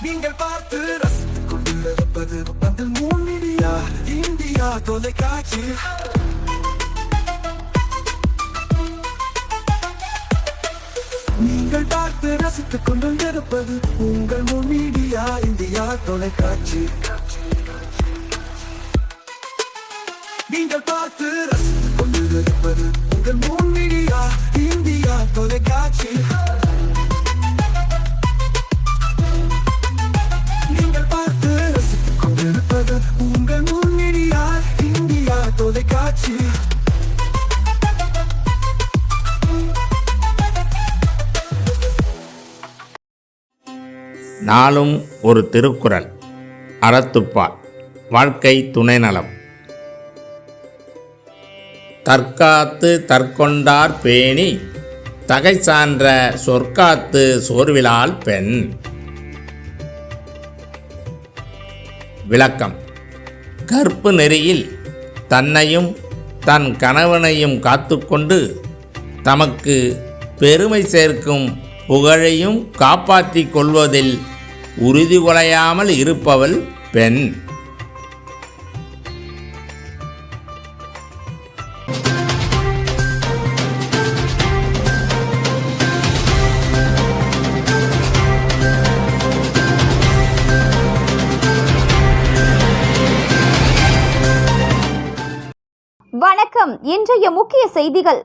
நீங்கள் பார்த்து ரசித்துக் கொண்டிருப்பது பந்தல் மீடியா இந்தியா தொலைக்காட்சி. நீங்கள் பார்த்து ரசித்துக் கொண்டிருப்பது உங்கள் மீடியா இந்தியா தொலைக்காட்சி. நீங்கள் பார்த்து ரசித்துக் கொண்டிருப்பது உங்கள் மீடியா இந்தியா தொலைக்காட்சி. நீங்கள் பார்த்து ரசித்துக் கொண்டிருப்பது உங்கள் மீடியா இந்தியா தொலைக்காட்சி. நாளும் ஒரு திருக்குறள். அறத்துப்பால். வாழ்க்கை துணை நலம். தற்காத்து தற்கொண்டார் பேணி தகை சான்ற சொற்காத்து சோர்விலால் பெண். விளக்கம். கற்பு நெறியில் தன்னையும் தன் கணவனையும் காத்துக்கொண்டு தமக்கு பெருமை சேர்க்கும் புகழையும் காப்பாற்றிக் கொள்வதில் உறுதி கொலையாமல் இருப்பவள் பெண். வணக்கம். இன்றைய முக்கிய செய்திகள்.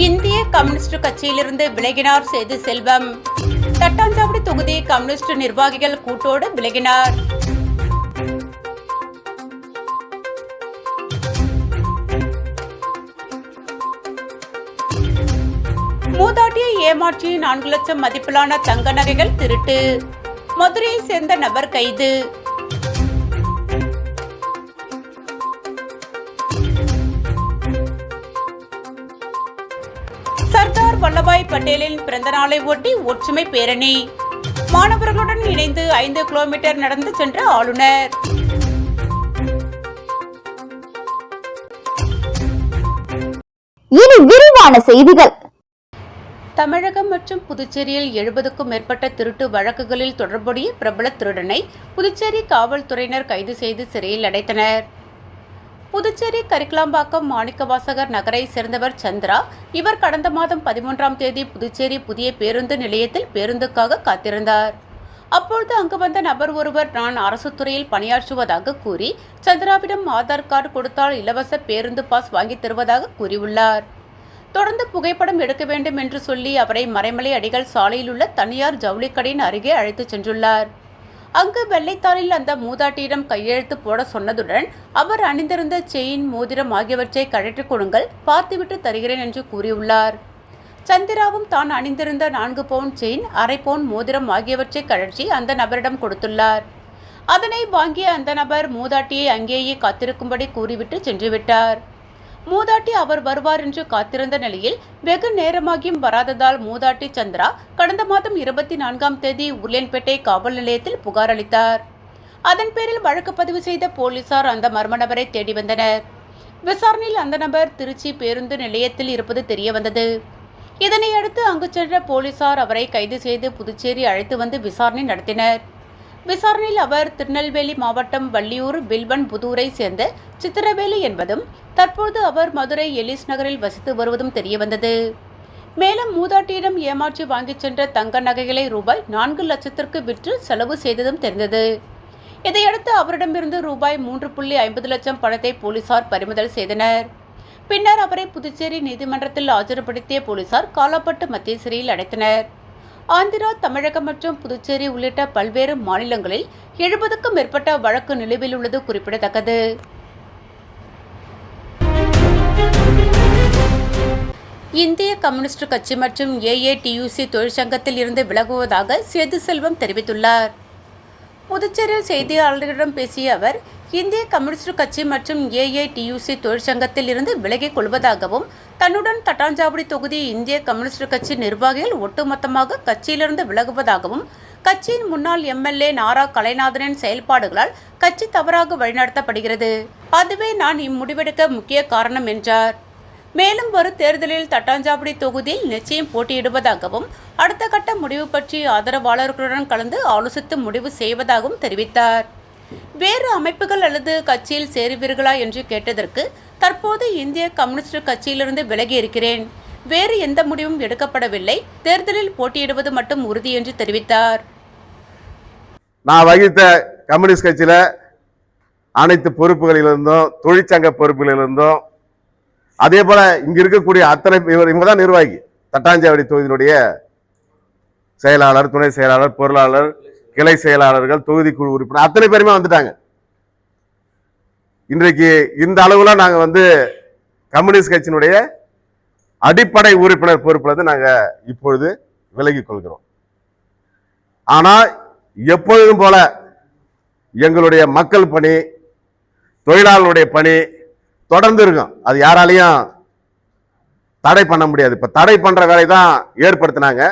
இந்திய கம்யூனிஸ்ட் கட்சியிலிருந்து விலகினார் சேது செல்வம். தட்டாஞ்சாவடி தொகுதி கம்யூனிஸ்ட் நிர்வாகிகள் கூட்டோடு விலகினார். மூதாட்டியை ஏமாற்றி 4 லட்சம் மதிப்பிலான தங்க நகைகள் திருட்டு. மதுரையை சேர்ந்த நபர் கைது. சர்தார் வல்லபாய் பட்டேலின் பிறந்த நாளை ஒட்டி ஒற்றுமை பேரணி. மாணவர்களுடன் இணைந்து 5 கிலோமீட்டர் நடந்து சென்ற ஆளுநர். இனி விரிவான செய்திகள். தமிழகம் மற்றும் புதுச்சேரியில் 70க்கும் மேற்பட்ட திருட்டு வழக்குகளில் தொடர்புடைய பிரபல திருடனை புதுச்சேரி காவல்துறையினர் கைது செய்து சிறையில் அடைத்தனர். புதுச்சேரி கரிக்கலாம்பாக்கம் மாணிக்கவாசகர் நகரை சேர்ந்தவர் சந்திரா. இவர் கடந்த மாதம் 13ஆம் தேதி புதுச்சேரி புதிய பேருந்து நிலையத்தில் பேருந்துக்காக காத்திருந்தார். அப்பொழுது அங்கு வந்த நபர் ஒருவர் நான் அரசு துறையில் பணியாற்றுவதாக கூறி சந்திராவிடம் ஆதார் கார்டு கொடுத்தால் இலவச பேருந்து பாஸ் வாங்கி தருவதாக கூறியுள்ளார். தொடர்ந்து புகைப்படம் எடுக்க வேண்டும் என்று சொல்லி அவரை மறைமலை அடிகள் சாலையில் உள்ள தனியார் ஜவுளிக்கடையின் அருகே அழைத்துச் சென்றுள்ளார். அங்கு வெள்ளைத்தாளில் அந்த மூதாட்டியிடம் கையெழுத்து போட சொன்னதுடன் அவர் அணிந்திருந்த செயின், மோதிரம் ஆகியவற்றை கழற்றிக் கொடுங்கள், பார்த்துவிட்டு தருகிறேன் என்று கூறியுள்ளார். சந்திராவும் தான் அணிந்திருந்த 4 பவுன் செயின், 1/2 பவுன் மோதிரம் ஆகியவற்றை கழற்றி அந்த நபரிடம் கொடுத்துள்ளார். அதனை வாங்கிய அந்த நபர் மூதாட்டியை அங்கேயே காத்திருக்கும்படி கூறிவிட்டு சென்றுவிட்டார். மூதாட்டி அவர் வருவார் என்று காத்திருந்த நிலையில் வெகு நேரமாகியும் வராததால் மூதாட்டி சந்திரா கடந்த மாதம் 24ஆம் தேதி உருளையன்பேட்டை காவல் நிலையத்தில் புகார் அளித்தார். அதன் பேரில் வழக்கு பதிவு செய்த போலீசார் அந்த மர்ம நபரை தேடி வந்தனர். விசாரணையில் அந்த நபர் திருச்சி பேருந்து நிலையத்தில் இருப்பது தெரியவந்தது. இதனையடுத்து அங்கு சென்ற போலீசார் அவரை கைது செய்து புதுச்சேரி அழைத்து வந்து விசாரணை நடத்தினர். விசாரணையில் அவர் திருநெல்வேலி மாவட்டம் வள்ளியூர் வில்வன் புதூரை சேர்ந்த சித்திரவேலு என்பதும் தற்போது அவர் மதுரை எலிஸ் நகரில் வசித்து வருவதும் தெரியவந்தது. மேலும் மூதாட்டியிடம் ஏமாற்றி வாங்கிச் சென்ற தங்க நகைகளை ரூபாய் 4 லட்சத்திற்கு விற்று செலவு செய்ததும் தெரிந்தது. இதையடுத்து அவரிடமிருந்து ரூபாய் 3.50 லட்சம் பணத்தை போலீசார் பறிமுதல் செய்தனர். பின்னர் அவரை புதுச்சேரி நீதிமன்றத்தில் ஆஜர்படுத்திய போலீசார் காலாப்பட்டு மத்திய சிறையில் அடைத்தனர். ஆந்திரா, தமிழகம் மற்றும் புதுச்சேரி உள்ளிட்ட பல்வேறு மாநிலங்களில் 70க்கும் மேற்பட்ட வழக்கு நிலுவையில் உள்ளது குறிப்பிடத்தக்கது. இந்திய கம்யூனிஸ்ட் கட்சி மற்றும் ஏஏடியூசி தொழிற்சங்கத்தில் இருந்து விலகுவதாக சேது செல்வம் தெரிவித்துள்ளார். புதுச்சேரியில் செய்தியாளர்களிடம் பேசிய அவர், இந்திய கம்யூனிஸ்ட் கட்சி மற்றும் ஏஐடியூசி தொழிற்சங்கத்தில் இருந்து விலகிக் கொள்வதாகவும், தன்னுடன் தட்டாஞ்சாவடி தொகுதி இந்திய கம்யூனிஸ்ட் கட்சி நிர்வாகிகள் ஒட்டுமொத்தமாக கட்சியிலிருந்து விலகுவதாகவும், கட்சியின் முன்னாள் எம்எல்ஏ நாரா கலைநாதனின் செயல்பாடுகளால் கட்சி தவறாக வழிநடத்தப்படுகிறது. அதுவே நான் இம்முடிவெடுக்க முக்கிய காரணம் என்றார். மேலும் வரும் தேர்தலில் தட்டாஞ்சாவடி தொகுதியில் நிச்சயம் போட்டியிடுவதாகவும் அடுத்த கட்ட முடிவு பற்றி ஆதரவாளர்களுடன் கலந்து ஆலோசித்து முடிவு செய்வதாகவும் தெரிவித்தார். வேறு அமைப்புகள் அல்லது கட்சியில் சேருவீர்களா என்று கேட்டதற்கு, தற்போது இந்திய கம்யூனிஸ்ட் கட்சியிலிருந்து விலகி இருக்கிறேன், வேறு எந்த முடிவும் எடுக்கப்படவில்லை, தேர்தலில் போட்டியிடுவது மட்டும் உறுதி என்று தெரிவித்தார். நான் வகித்த கம்யூனிஸ்ட் கட்சியில அனைத்து பொறுப்புகளிலிருந்தும், தொழிற்சங்க பொறுப்புகளிலிருந்தும், அதே போல இங்க இருக்கக்கூடிய அத்தனை இவங்க தான் நிர்வாகி. தட்டாஞ்சாவடி தொகுதியினுடைய செயலாளர், துணை செயலாளர், பொருளாளர், கிளை செயலாளர்கள், தொகுதி குழு உறுப்பினர் அத்தனை பேருமே வந்துட்டாங்க. இன்றைக்கு இந்த அளவுல நாங்க கம்யூனிஸ்ட் கட்சியினுடைய அடிப்படை உறுப்பினர் பொறுப்புல நாங்க இப்பொழுது விலகிக் கொள்கிறோம். ஆனா எப்பொழுதும் போல எங்களுடைய மக்கள் பணி, தொழிலாளர்களுடைய பணி தொடர்ந்து இருக்கும். அது யாராலையும் தடை பண்ண முடியாது. இப்ப தடை பண்ற வேலை தான் ஏற்படுத்தினாங்க.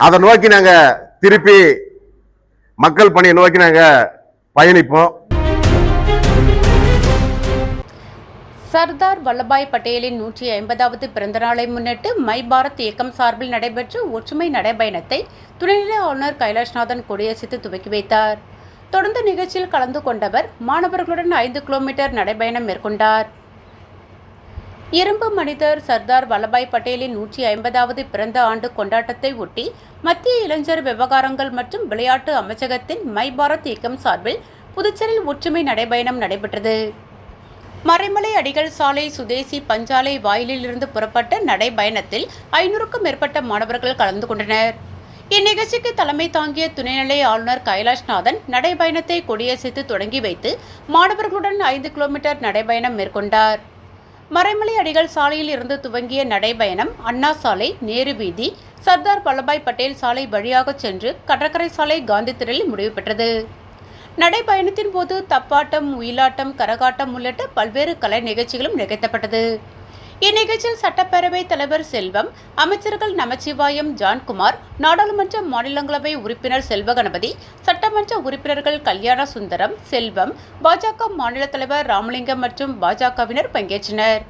அதை நோக்கி நாங்க திருப்பி மக்கள் பணியை நோக்கி நாங்க பயணிப்போம். சர்தார் வல்லபாய் பட்டேலின் 150வது பிறந்த நாளை முன்னிட்டு மை பாரத் இயக்கம் சார்பில் நடைபெற்ற ஒற்றுமை நடைபயணத்தை துணைநிலை ஆளுநர் கைலாஷ்நாதன் கொடியசைத்து துவக்கி வைத்தார். தொடர்ந்து நிகழ்ச்சியில் கலந்து கொண்டவர் மாணவர்களுடன் 5 கிலோமீட்டர் நடைபயணம் மேற்கொண்டார். இரும்பு மனிதர் சர்தார் வல்லபாய் பட்டேலின் 150வது பிறந்த ஆண்டு கொண்டாட்டத்தை ஒட்டி மத்திய இளைஞர் விவகாரங்கள் மற்றும் விளையாட்டு அமைச்சகத்தின் மை பாரத் இயக்கம் சார்பில் புதுச்சேரியில் ஒற்றுமை நடைபயணம் நடைபெற்றது. மறைமலை அடிகள் சாலை சுதேசி பஞ்சாலை வாயிலில் இருந்து புறப்பட்ட நடைபயணத்தில் 500க்கும் மேற்பட்ட மாணவர்கள் கலந்து கொண்டனர். இந்நிகழ்ச்சிக்கு தலைமை தாங்கிய துணைநிலை ஆளுநர் கைலாஷ்நாதன் நடைபயணத்தை கொடியசைத்து தொடங்கி வைத்து மாணவர்களுடன் 5 கிலோமீட்டர் நடைபயணம் மேற்கொண்டார். மறைமலை அடிகள் சாலையில் இருந்து துவங்கிய நடைபயணம் அண்ணா சாலை, நேரு வீதி, சர்தார் வல்லபாய் பட்டேல் சாலை வழியாக சென்று கடற்கரை சாலை, காந்தி திடலில் முடிவு பெற்றது. நடைபயணத்தின் போது தப்பாட்டம், ஒயிலாட்டம், கரகாட்டம் உள்ளிட்ட பல்வேறு கலை நிகழ்ச்சிகளும் நிகழ்த்தப்பட்டது. இந்நிகழ்ச்சியில் சட்டப்பேரவைத் தலைவர் செல்வம், அமைச்சர்கள் நமச்சிவாயம், ஜான்குமார், நாடாளுமன்ற மாநிலங்களவை உறுப்பினர் செல்வகணபதி, சட்டமன்ற உறுப்பினர்கள் கல்யாண சுந்தரம், செல்வம், பாஜக மாநில தலைவர் ராமலிங்கம் மற்றும் பாஜகவினர் பங்கேற்றனர்.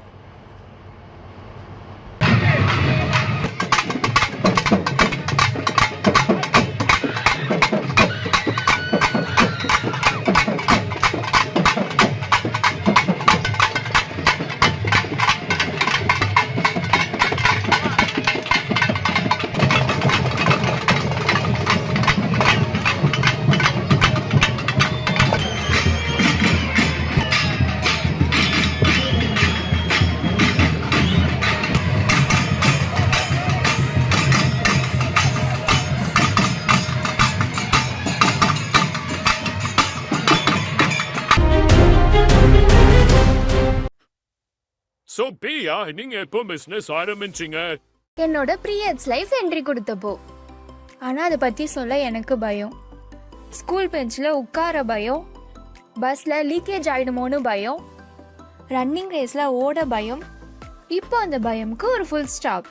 So பிரியா, நீங்க எப்போ பிசினஸ் ஆரம்பிச்சீங்க? என்னோட பீரியட்ஸ் லைஃப் என்ட்ரி கொடுத்தப்போ. ஆனால் அதை பற்றி சொல்ல எனக்கு பயம். ஸ்கூல் பெஞ்சில் உட்கார பயம், பஸ்ஸில் லீக்கேஜ் ஆகிடுமோன்னு பயம், ரன்னிங் ரேஸில் ஓட பயம். இப்போ அந்த பயமுக்கு ஒரு ஃபுல் ஸ்டாப்.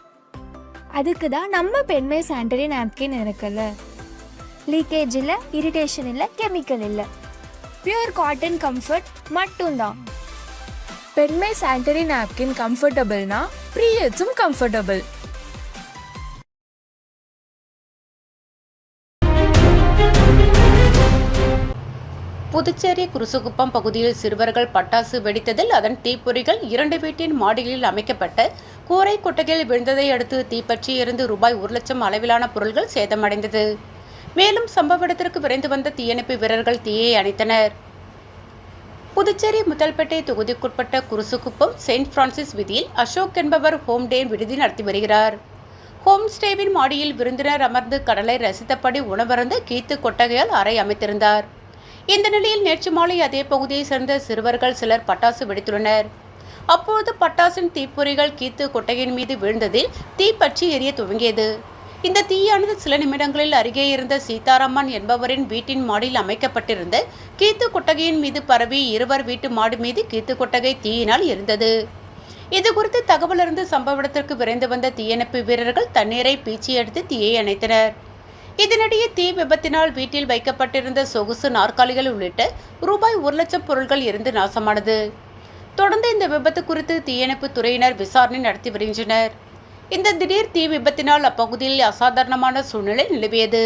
அதுக்கு தான் நம்ம பெண்மை சானிட்டரி நாப்கின் இருக்குல்ல. லீக்கேஜ் இல்லை, இரிட்டேஷன் இல்லை, கெமிக்கல் இல்லை, பியூர் காட்டன் கம்ஃபர்ட் மட்டும்தான். பெண்மை சானிட்டரி நாப்கின் கம்ஃபர்டபுள்னா பீரியட்ஸும் கம்ஃபர்டபுள். புதுச்சேரி குருசுகுப்பம் பகுதியில் சிறுவர்கள் பட்டாசு வெடித்ததில் அதன் தீப்பொறிகள் 2 வீட்டின் மாடிகளில் அமைக்கப்பட்ட கூரை கொட்டகையில் விழுந்ததை அடுத்து தீப்பற்றி எரிந்து ரூபாய் 1 லட்சம் அளவிலான பொருட்கள் சேதமடைந்தது. மேலும் சம்பவ இடத்திற்கு விரைந்து வந்த தீயணைப்பு வீரர்கள் தீயை அணைத்தனர். புதுச்சேரி முத்தல்பேட்டை தொகுதிக்குட்பட்ட குருசுகுப்பம் செயின்ட் பிரான்சிஸ் வீதியில் அசோக் என்பவர் ஹோம் டே விடுதி நடத்தி வருகிறார். ஹோம் ஸ்டேவின் மாடியில் விருந்தினர் அமர்ந்து கடலை ரசித்தபடி உணவருந்த கீத்து கொட்டகையால் அறை அமைத்திருந்தார். இந்த நிலையில் நேற்று மாலை அதே பகுதியை சேர்ந்த சிறுவர்கள் சிலர் பட்டாசு வெடித்துள்ளனர். அப்போது பட்டாசின் தீப்பொறிகள் கீத்து கொட்டகையின் மீது விழுந்ததில் தீப்பற்றி எரிய துவங்கியது. இந்த தீயானது சில நிமிடங்களில் அருகே இருந்த சீதாராமன் என்பவரின் வீட்டின் மாடியில் அமைக்கப்பட்டிருந்த கீத்து கொட்டகையின் மீது பரவி இருவர் வீட்டு மாடி மீது கீத்து கொட்டகை தீயினால் எரிந்தது. இதுகுறித்து தகவல் அறிந்து சம்பவ இடத்திற்கு விரைந்து வந்த தீயணைப்பு வீரர்கள் தண்ணீரை பீச்சி எடுத்து தீயை அணைத்தனர். இதனிடையே தீ விபத்தினால் வீட்டில் வைக்கப்பட்டிருந்த சொகுசு நாற்காலிகள் உள்ளிட்ட ரூபாய் 1 லட்சம் பொருட்கள் எரிந்து நாசமானது. தொடர்ந்து இந்த விபத்து குறித்து தீயணைப்பு துறையினர் விசாரணை நடத்தி வருகின்றனர். இந்த திடீர் தீ விபத்தினால் அப்பகுதியில் அசாதாரணமான சூழ்நிலை நிலவியது.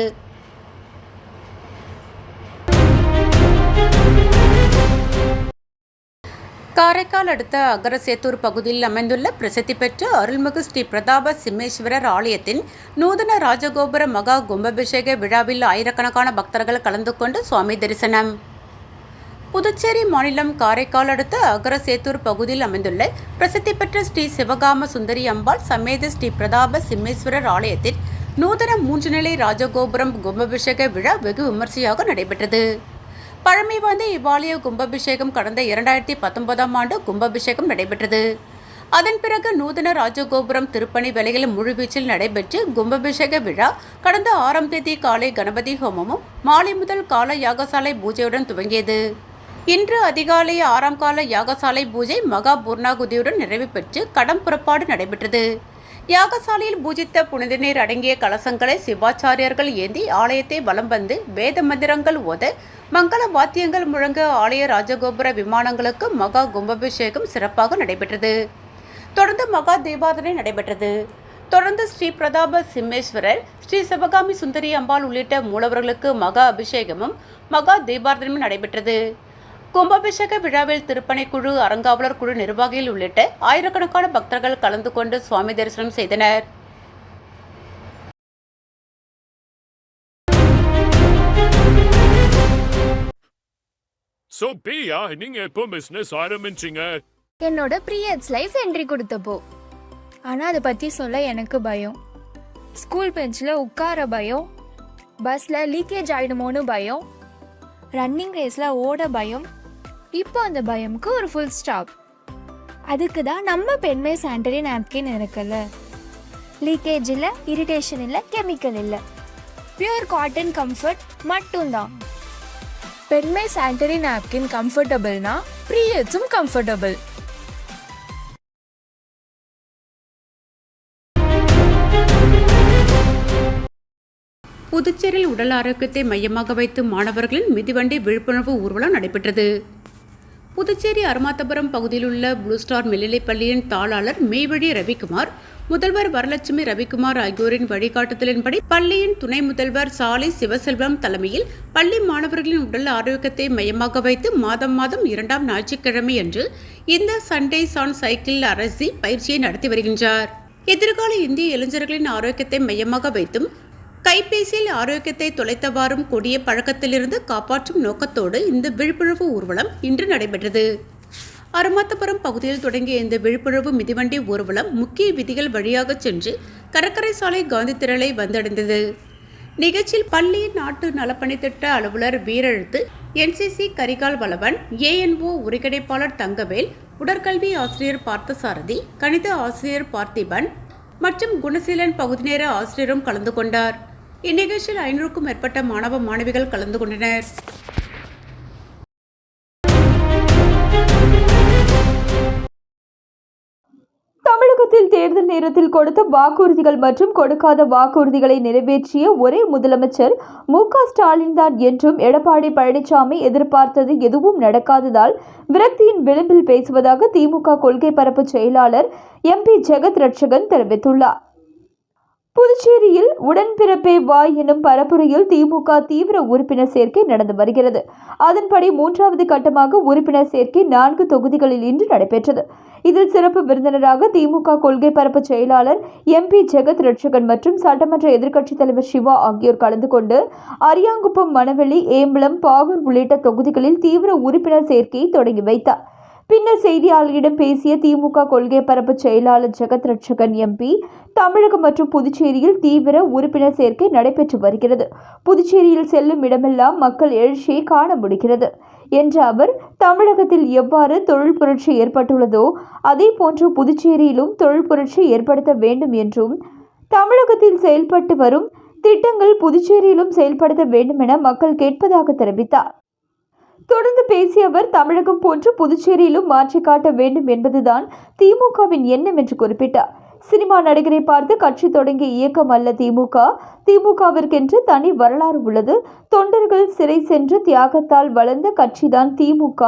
காரைக்கால் அடுத்த அகரசேத்தூர் பகுதியில் அமைந்துள்ள பிரசித்தி பெற்ற அருள்மிகு ஸ்ரீ பிரதாப சிம்மேஸ்வரர் ஆலயத்தின் நூதன ராஜகோபுர மகா கும்பாபிஷேக விழாவில் ஆயிரக்கணக்கான பக்தர்கள் கலந்து கொண்டு சுவாமி தரிசனம். புதுச்சேரி மாநிலம் காரைக்கால் அடுத்த அகரசேத்தூர் பகுதியில் அமைந்துள்ள பிரசித்தி பெற்ற ஸ்ரீ சிவகாம சுந்தரி அம்பாள் சமேத ஸ்ரீ பிரதாப சிம்மேஸ்வரர் ஆலயத்தின் நூதன 3 நிலை ராஜகோபுரம் கும்பாபிஷேக விழா வெகு விமர்சையாக நடைபெற்றது. பழமை வாய்ந்த இவ்வாலய கும்பாபிஷேகம் கடந்த 2019ஆம் ஆண்டு கும்பாபிஷேகம் நடைபெற்றது. அதன் பிறகு நூதன ராஜகோபுரம் திருப்பணி வேலைகள் முழுவீச்சில் நடைபெற்று கும்பாபிஷேக விழா கடந்த 6ஆம் தேதி காலை கணபதி ஹோமமும் மாலை முதல் கால யாகசாலை பூஜையுடன் துவங்கியது. இன்று அதிகாலை 6ஆம் கால யாகசாலை பூஜை மகா பூர்ணாகுதியுடன் நிறைவு பெற்று கடம் புறப்பாடு நடைபெற்றது. யாகசாலையில் பூஜித்த புனித நீர் அடங்கிய கலசங்களை சிவாச்சாரியர்கள் ஏந்தி ஆலயத்தை வலம் வந்து வேத மந்திரங்கள் ஓத மங்கள வாத்தியங்கள் முழங்க ஆலய ராஜகோபுர விமானங்களுக்கு மகா கும்பாபிஷேகம் சிறப்பாக நடைபெற்றது. தொடர்ந்து மகா தீபாராதனை நடைபெற்றது. தொடர்ந்து ஸ்ரீ பிரதாப சிம்மேஸ்வரர், ஸ்ரீ சிவகாமி சுந்தரி அம்பாள் உள்ளிட்ட மூலவர்களுக்கு மகா அபிஷேகமும் மகா தீபாராதனையும் நடைபெற்றது. கும்பாபிஷேக விழாவில் திருப்பணிக்குழு, அறங்காவலர் குழு நிர்வாகிகள் உள்ளிட்ட ஆயிரக்கணக்கான பக்தர்கள் கலந்து கொண்டு சுவாமி தரிசனம் செய்தனர். So பிரியா, நீங்க எப்போ பிசினஸ் ஆரம்பிச்சீங்க? என்னோட பீரியட்ஸ் லைஃப் என்ட்ரி கொடுத்தப்போ. ஆனால் அதை பற்றி சொல்ல எனக்கு பயம். ஸ்கூல் பெஞ்சில் உட்கார பயம், பஸ்ஸில் லீக்கேஜ் ஆகிடுமோன்னு பயம், ரன்னிங் ரேஸில் ஓட பயம். இப்போ அந்த பயமுக்கு ஒரு ஃபுல் ஸ்டாப். அதுக்கு தான் நம்ம பெண்மை சானிடரி நாப்கின் இருக்குல்ல. லீக்கேஜ் இல்லை, இரிட்டேஷன் இல்லை, கெமிக்கல் இல்லை, பியூர் காட்டன் கம்ஃபர்ட் மட்டும்தான். பெண்மை சானிடரி நாப்கின் கம்ஃபர்டபுள்னா பீரியட்ஸும் கம்ஃபர்டபுள். புதுச்சேரியில் உடல் ஆரோக்கியத்தை மையமாக வைத்து மாணவர்களின் மிதிவண்டி விழிப்புணர்வு ஊர்வலம் நடைபெற்றது. புதுச்சேரி அருமாத்தபுரம் பகுதியில் உள்ள ப்ளூ ஸ்டார் மேல்நிலைப் பள்ளியின் தாளாளர் மெய்வழி ரவிக்குமார், முதல்வர் வரலட்சுமி ரவிக்குமார் ஆகியோரின் வழிகாட்டுதலின்படி பள்ளியின் துணை முதல்வர் சாலை சிவசெல்வம் தலைமையில் பள்ளி மாணவர்களின் உடல் ஆரோக்கியத்தை மையமாக வைத்து மாதம் 2ஆம் ஞாயிற்றுக்கிழமை அன்று இந்த சண்டேஸ் ஆன் சைக்கிள் அரசி பயிற்சியை நடத்தி வருகின்றார். எதிர்கால இந்திய இளைஞர்களின் ஆரோக்கியத்தை மையமாக வைத்தும் கைபேசியில் ஆரோக்கியத்தை தொலைத்தவாறும் கொடிய பழக்கத்திலிருந்து காப்பாற்றும் நோக்கத்தோடு இந்த விழிப்புணர்வு ஊர்வலம் இன்று நடைபெற்றது. அருமாத்தபுரம் பகுதியில் தொடங்கிய இந்த விழிப்புணர்வு மிதிவண்டி ஊர்வலம் முக்கிய விதிகள் வழியாக சென்று கடற்கரை சாலை காந்தி திரளை வந்தடைந்தது. நிகழ்ச்சியில் பள்ளி நாட்டு நலப்பணித்திட்ட அலுவலர் வீரெழுத்து, NCC கரிகால் வளவன், ANO ஒருங்கிணைப்பாளர் தங்கவேல், உடற்கல்வி ஆசிரியர் பார்த்தசாரதி, கணித ஆசிரியர் பார்த்திபன் மற்றும் குணசீலன் பகுதி நேர ஆசிரியரும் கலந்து கொண்டார். இந்நிகழ்ச்சியில் 500க்கும் மேற்பட்ட மாணவ மாணவிகள் கலந்து கொண்டனர். தமிழகத்தில் தேர்தல் நேரத்தில் கொடுத்த வாக்குறுதிகள் மற்றும் கொடுக்காத வாக்குறுதிகளை நிறைவேற்றிய ஒரே முதலமைச்சர் மு.க.ஸ்டாலின் தான் என்றும் எடப்பாடி பழனிசாமி எதிர்பார்த்தது எதுவும் நடக்காததால் விரக்தியின் விளிம்பில் பேசுவதாக திமுக கொள்கை பரப்பு செயலாளர் MP ஜெகத் ரட்சகன் தெரிவித்துள்ளார். புதுச்சேரியில் உடன்பிறப்பே வாய் எனும் பரப்புரையில் திமுக தீவிர உறுப்பினர் சேர்க்கை நடந்து வருகிறது. அதன்படி 3வது கட்டமாக உறுப்பினர் சேர்க்கை 4 தொகுதிகளில் இன்று நடைபெற்றது. இதில் சிறப்பு விருந்தினராக திமுக கொள்கை பரப்பு செயலாளர் MP ஜெகத் ரட்சகன் மற்றும் சட்டமன்ற எதிர்க்கட்சித் தலைவர் சிவா ஆகியோர் கலந்து கொண்டு அரியாங்குப்பம், மணவெளி, ஏம்பலம், பாகூர் உள்ளிட்ட தொகுதிகளில் தீவிர உறுப்பினர் சேர்க்கையை தொடங்கி வைத்தார். பின்னர் செய்தியாளர்களிடம் பேசிய திமுக கொள்கை பரப்பு செயலாளர் ஜெகத் ரட்சகன் MP, தமிழகம் மற்றும் புதுச்சேரியில் தீவிர உறுப்பினர் சேர்க்கை நடைபெற்று வருகிறது. புதுச்சேரியில் செல்லும் இடமெல்லாம் மக்கள் எழுச்சியை காண முடிகிறது என்ற அவர், தமிழகத்தில் எவ்வாறு தொழில் புரட்சி ஏற்பட்டுள்ளதோ அதே போன்று புதுச்சேரியிலும் தொழில் புரட்சி ஏற்படுத்த வேண்டும் என்றும், தமிழகத்தில் செயல்பட்டு வரும் திட்டங்கள் புதுச்சேரியிலும் செயல்படுத்த வேண்டும் என மக்கள் கேட்பதாக தெரிவித்தார். தொடர்ந்து பேசிய அவர், தமிழகம் போன்று புதுச்சேரியிலும் மாற்றி காட்ட வேண்டும் என்பதுதான் திமுகவின் எண்ணம் என்று குறிப்பிட்டார். சினிமா நடிகரை பார்த்து கட்சி தொடங்கிய இயக்கம் அல்ல திமுக. திமுகவிற்கென்று தனி வரலாறு உள்ளது. தொண்டர்கள் சிறை சென்று தியாகத்தால் வளர்ந்த கட்சிதான் திமுக.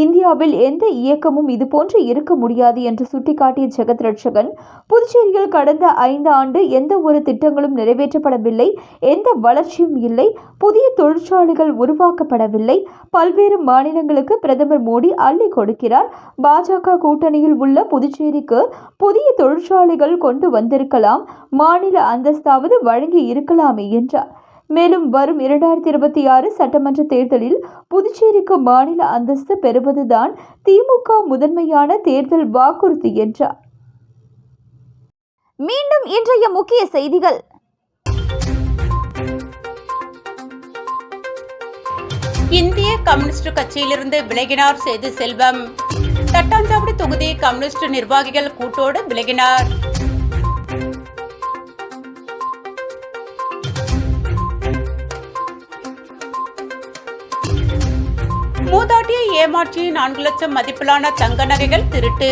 இந்தியாவில் எந்த இயக்கமும் இதுபோன்று இருக்க முடியாது என்று சுட்டிக்காட்டிய ஜெகத் ரட்சகன், புதுச்சேரியில் கடந்த 5 ஆண்டு எந்த ஒரு திட்டங்களும் நிறைவேற்றப்படவில்லை, எந்த வளர்ச்சியும் இல்லை, புதிய தொழிற்சாலைகள் உருவாக்கப்படவில்லை. பல்வேறு மாநிலங்களுக்கு பிரதமர் மோடி அள்ளி கொடுக்கிறார். பாஜக கூட்டணியில் உள்ள புதுச்சேரிக்கு புதிய தொழிற்சாலைகள் கொண்டு வந்திருக்கலாம், மாநில அந்தஸ்தாவது வழங்கி இருக்கலாமே என்றார். மேலும் வரும் 2026 சட்டமன்ற தேர்தலில் புதுச்சேரிக்கு மாநில அந்தஸ்து பெறுவதுதான் திமுக முதன்மையான தேர்தல் வாக்குறுதி என்றார். மீண்டும் இன்றைய முக்கிய செய்திகள். இந்திய கம்யூனிஸ்ட் கட்சியிலிருந்து விலகினார் சேது செல்வம். தட்டாஞ்சாவடி தொகுதி கம்யூனிஸ்ட் நிர்வாகிகள் கூட்டோடு விலகினார். மூதாட்டியை ஏமாற்றி 4 லட்சம் மதிப்பிலான தங்க நகைகள் திருட்டு.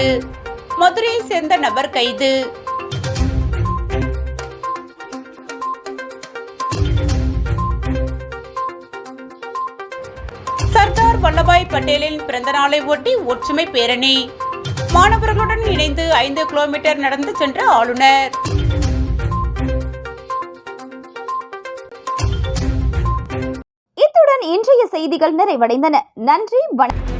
மதுரையை சேர்ந்த நபர் கைது. சர்தார் வல்லபாய் பட்டேலின் பிறந்த நாளை ஒட்டி ஒற்றுமை பேரணி. மாணவர்களுடன் இணைந்து 5 கிலோமீட்டர் நடந்து சென்ற ஆளுநர். இத்துடன் இன்றைய செய்திகள் நிறைவடைந்தன. நன்றி, வணக்கம்.